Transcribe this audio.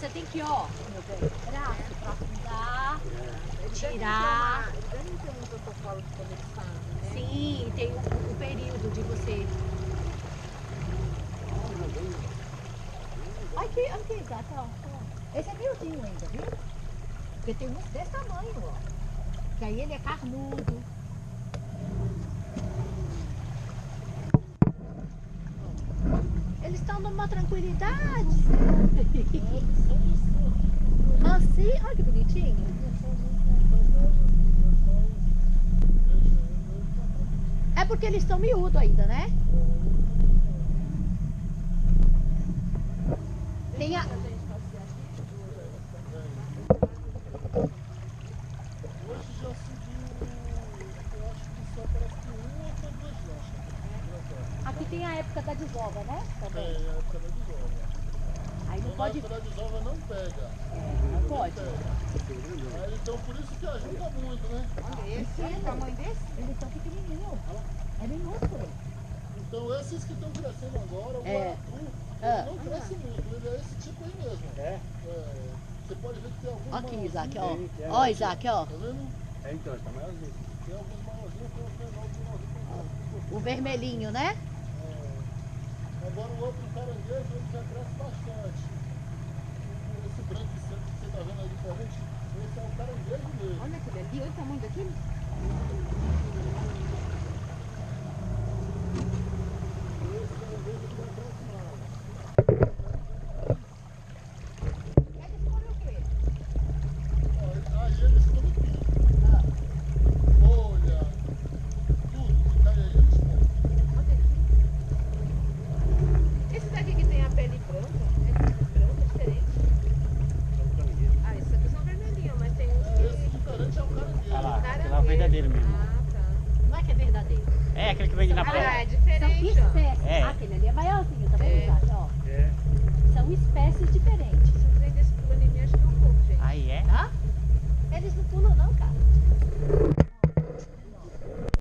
você tem que, ó, meu bem, braço pra afundar, tirar. Eles devem ter um protocolo de como eles fazem, né? Sim, tem o período de você. Aqui, gato, ó. Esse é miudinho ainda, viu? Porque tem uns desse tamanho, ó. Que aí ele é carnudo. Eles estão numa tranquilidade. Assim, olha que bonitinho. É porque eles estão miúdos ainda, né? Tem a... Hoje já subiu, eu acho que só parece que uma ou duas lanchas. Aqui tem a época da desova, né? Também. É, a época da desova. Aí não Então, pode... na época da desova não pega. Não pode. Aí, então por isso que ajuda muito, né? Olha esse, olha o tamanho desse. Eles são pequenininhos. É minúsculo. Então esses que estão crescendo agora, o É. maracatu, Ah. ele não cresce muito, ele é esse tipo aí mesmo. É? Você pode ver que tem alguns Aqui, maiorzinhos. Isaac, ó. Sim, é. Ó, Isaac, ó. Tá vendo? É, então, tá maiorzinho. Tem alguns maiorzinhos, tem outros menorzinhos. O vermelhinho, né? Agora o outro caranguejo ele já cresce bastante. Esse branco que você está vendo aí diferente, esse é o caranguejo mesmo. Olha aquele ali, olha o tamanho daquele. Esse caranguejo que vai aproximar. Eles comem o quê? Aí eles comem tudo. Folha, tudo que cai aí eles comem. Olha aqui. Esse daqui que tem a pele branca, branca diferente. Ah, esses aqui são vermelhinhos, mas tem uns Esse que... diferente é o caranguejo. Olha lá, aquele lá é o verdadeiro mesmo. Ah, tá. Não é que é verdadeiro. É, aquele que vende na Ah, praia. é São diferente, ó. espécies. É. Aquele ali é maiorzinho também, É. Isaac, ó. É. São espécies diferentes.